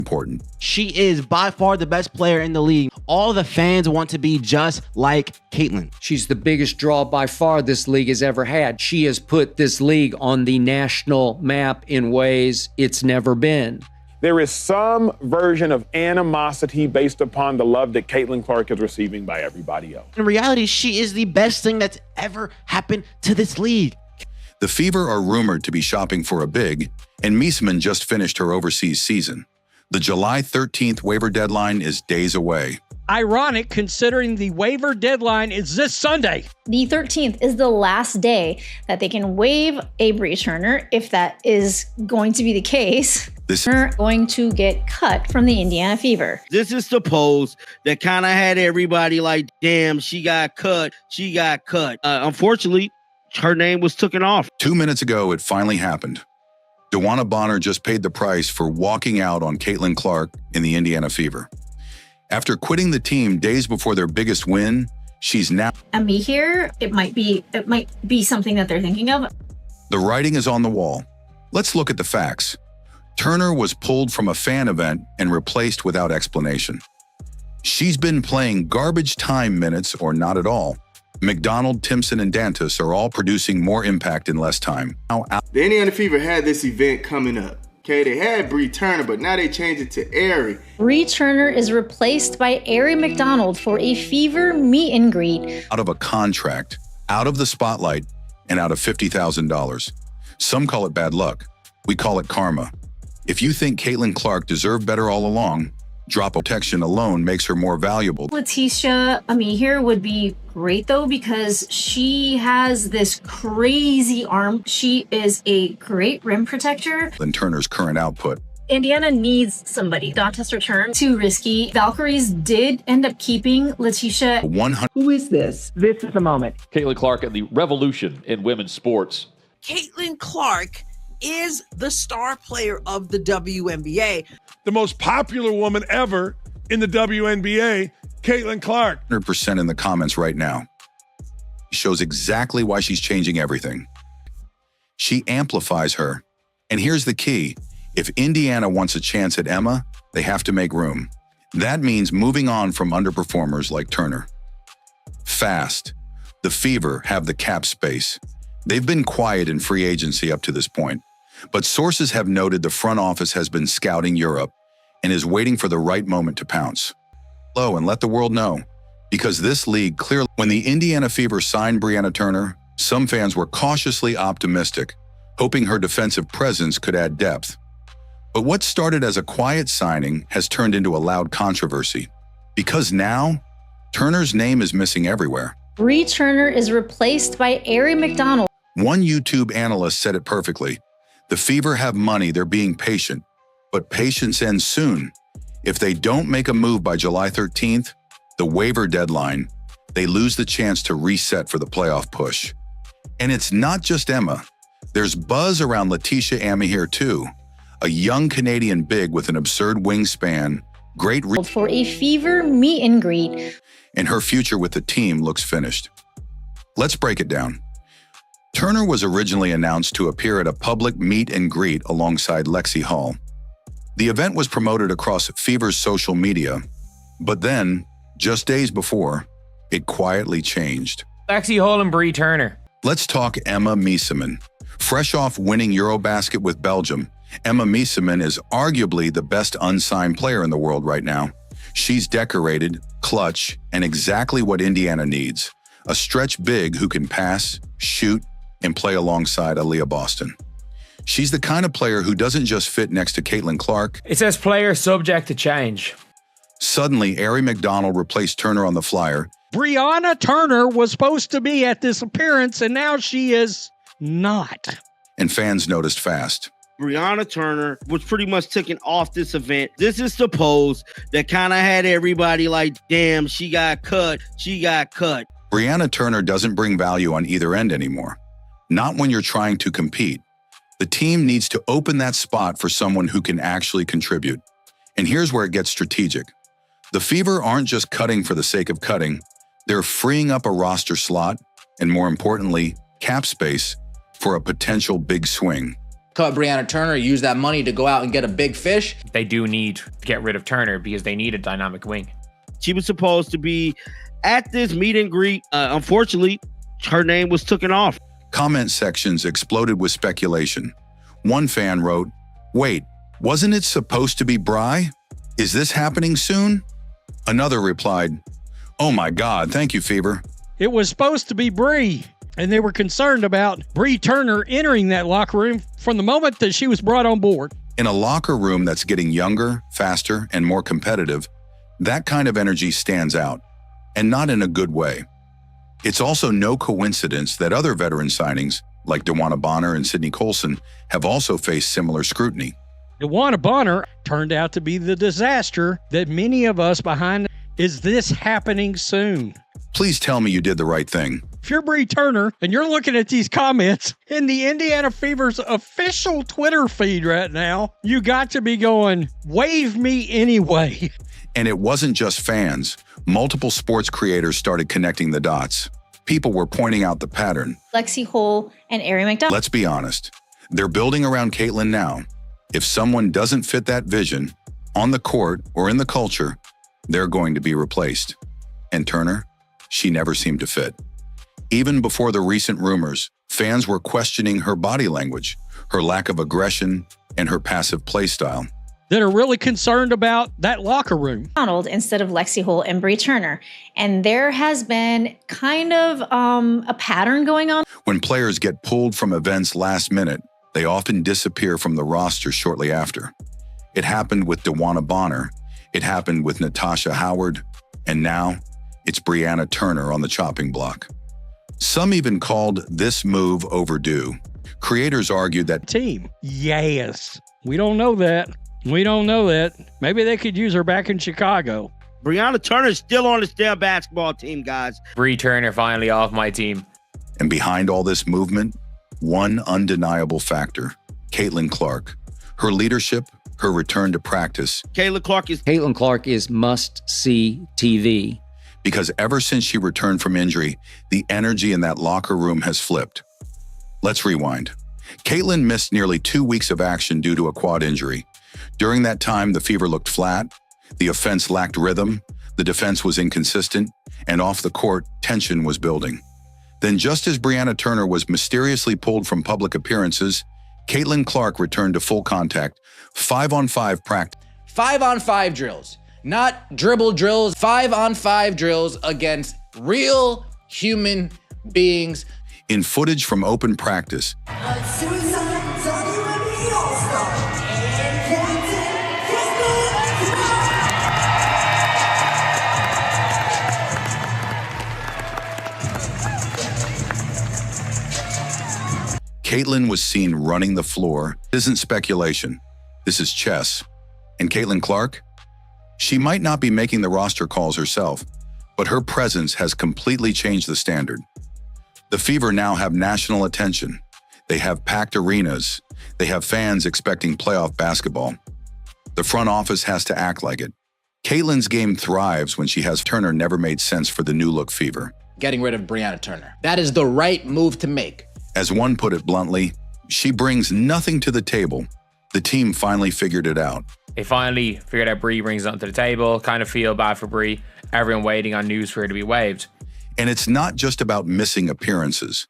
important. She is by far the best player in the league. All the fans want to be just like Caitlin. She's the biggest draw by far this league has ever had. She has put this league on the national map in ways it's never been. There is some version of animosity based upon the love that Caitlin Clark is receiving by everybody else. In reality, she is the best thing that's ever happened to this league. The Fever are rumored to be shopping for a big, and Meisman just finished her overseas season. The July 13th waiver deadline is days away. Ironic considering the waiver deadline is this Sunday. The 13th is the last day that they can waive a Bree Turner. If that is going to be the case, they're going to get cut from the Indiana Fever. This is the pose that kind of had everybody like, damn, she got cut. She got cut. Unfortunately, her name was taken off. 2 minutes ago, it finally happened. DeWanna Bonner just paid the price for walking out on Caitlin Clark in the Indiana Fever. After quitting the team days before their biggest win, she's now... And me here, it might be something that they're thinking of. The writing is on the wall. Let's look at the facts. Turner was pulled from a fan event and replaced without explanation. She's been playing garbage time minutes or not at all. McDonald, Timpson, and Dantas are all producing more impact in less time. The Indiana Fever had this event coming up. Okay, they had Bree Turner, but now they changed it to Aari. Bree Turner is replaced by Aari McDonald for a Fever meet and greet. Out of a contract, out of the spotlight, and out of $50,000. Some call it bad luck. We call it karma. If you think Caitlin Clark deserved better all along, drop protection alone makes her more valuable. Letitia here would be great though, because she has this crazy arm. She is a great rim protector. Than Turner's current output. Indiana needs somebody. Dantas return too risky. Valkyries did end up keeping Letitia. Who is this? This is the moment. Caitlin Clark and the revolution in women's sports. Caitlin Clark is the star player of the WNBA. The most popular woman ever in the WNBA, Caitlin Clark. 100% in the comments right now. She shows exactly why she's changing everything. She amplifies her. And here's the key. If Indiana wants a chance at Emma, they have to make room. That means moving on from underperformers like Turner. Fast. The Fever have the cap space. They've been quiet in free agency up to this point. But sources have noted the front office has been scouting Europe and is waiting for the right moment to pounce. Hello, and let the world know, because this league clearly... When the Indiana Fever signed Brianna Turner, some fans were cautiously optimistic, hoping her defensive presence could add depth. But what started as a quiet signing has turned into a loud controversy, because now, Turner's name is missing everywhere. Bree Turner is replaced by Aari McDonald. One YouTube analyst said it perfectly. The Fever have money, they're being patient. But patience ends soon. If they don't make a move by July 13th, the waiver deadline, they lose the chance to reset for the playoff push. And it's not just Emma. There's buzz around Letitia here too. A young Canadian big with an absurd wingspan, great for a Fever meet and greet. And her future with the team looks finished. Let's break it down. Turner was originally announced to appear at a public meet and greet alongside Lexi Hall. The event was promoted across Fever's social media, but then, just days before, it quietly changed. Lexi Hall and Bree Turner. Let's talk Emma Meisman. Fresh off winning Eurobasket with Belgium, Emma Meisman is arguably the best unsigned player in the world right now. She's decorated, clutch, and exactly what Indiana needs. A stretch big who can pass, shoot, and play alongside Aaliyah Boston. She's the kind of player who doesn't just fit next to Caitlin Clark. It says player subject to change. Suddenly, Aari McDonald replaced Turner on the flyer. Brianna Turner was supposed to be at this appearance, and now she is not. And fans noticed fast. Brianna Turner was pretty much taken off this event. This is the pose that kind of had everybody like, damn, she got cut. She got cut. Brianna Turner doesn't bring value on either end anymore. Not when you're trying to compete. The team needs to open that spot for someone who can actually contribute. And here's where it gets strategic. The Fever aren't just cutting for the sake of cutting. They're freeing up a roster slot, and more importantly, cap space, for a potential big swing. cut Brianna Turner, use that money to go out and get a big fish. They do need to get rid of Turner because they need a dynamic wing. She was supposed to be at this meet and greet. Unfortunately, her name was taken off. Comment sections exploded with speculation. One fan wrote, "Wait, wasn't it supposed to be Bri? Is this happening soon?" Another replied, "Oh my God, thank you, Fever." It was supposed to be Bree, and they were concerned about Bree Turner entering that locker room from the moment that she was brought on board. In a locker room that's getting younger, faster, and more competitive, that kind of energy stands out, and not in a good way. It's also no coincidence that other veteran signings, like DeWanna Bonner and Sydney Colson, have also faced similar scrutiny. DeWanna Bonner turned out to be the disaster that many of us behind. Is this happening soon? Please tell me you did the right thing. If you're Bree Turner and you're looking at these comments in the Indiana Fever's official Twitter feed right now, you got to be going, waive me anyway. And it wasn't just fans. Multiple sports creators started connecting the dots. People were pointing out the pattern. Lexi Hole and Aari McDonald. Let's be honest. They're building around Caitlin now. If someone doesn't fit that vision, on the court or in the culture, they're going to be replaced. And Turner, she never seemed to fit. Even before the recent rumors, fans were questioning her body language, her lack of aggression, and her passive play style. That are really concerned about that locker room. Donald instead of Lexi Hole and Bree Turner. And there has been kind of a pattern going on. When players get pulled from events last minute, they often disappear from the roster shortly after. It happened with DeWanna Bonner. It happened with Natasha Howard. And now it's Brianna Turner on the chopping block. Some even called this move overdue. Creators argued that team. Yes. We don't know that. We don't know that. Maybe they could use her back in Chicago. Brianna Turner's still on this damn basketball team, guys. Bree Turner finally off my team. And behind all this movement, one undeniable factor, Caitlin Clark. Her leadership, her return to practice. Caitlin Clark is must-see TV. Because ever since she returned from injury, the energy in that locker room has flipped. Let's rewind. Caitlin missed nearly 2 weeks of action due to a quad injury. During that time, the Fever looked flat, the offense lacked rhythm, the defense was inconsistent, and off the court, tension was building. Then just as Brianna Turner was mysteriously pulled from public appearances, Caitlin Clark returned to full contact, 5-on-5 practice. 5-on-5 drills, not dribble drills, 5-on-5 drills against real human beings. In footage from open practice, Caitlin was seen running the floor. This isn't speculation. This is chess. And Caitlin Clark? She might not be making the roster calls herself, but her presence has completely changed the standard. The Fever now have national attention. They have packed arenas. They have fans expecting playoff basketball. The front office has to act like it. Caitlin's game thrives when she has Turner never made sense for the new look Fever. Getting rid of Brianna Turner. That is the right move to make. As one put it bluntly, she brings nothing to the table. The team finally figured it out. They finally figured out Bree brings something to the table. Kind of feel bad for Bree. Everyone waiting on news for her to be waived. And it's not just about missing appearances.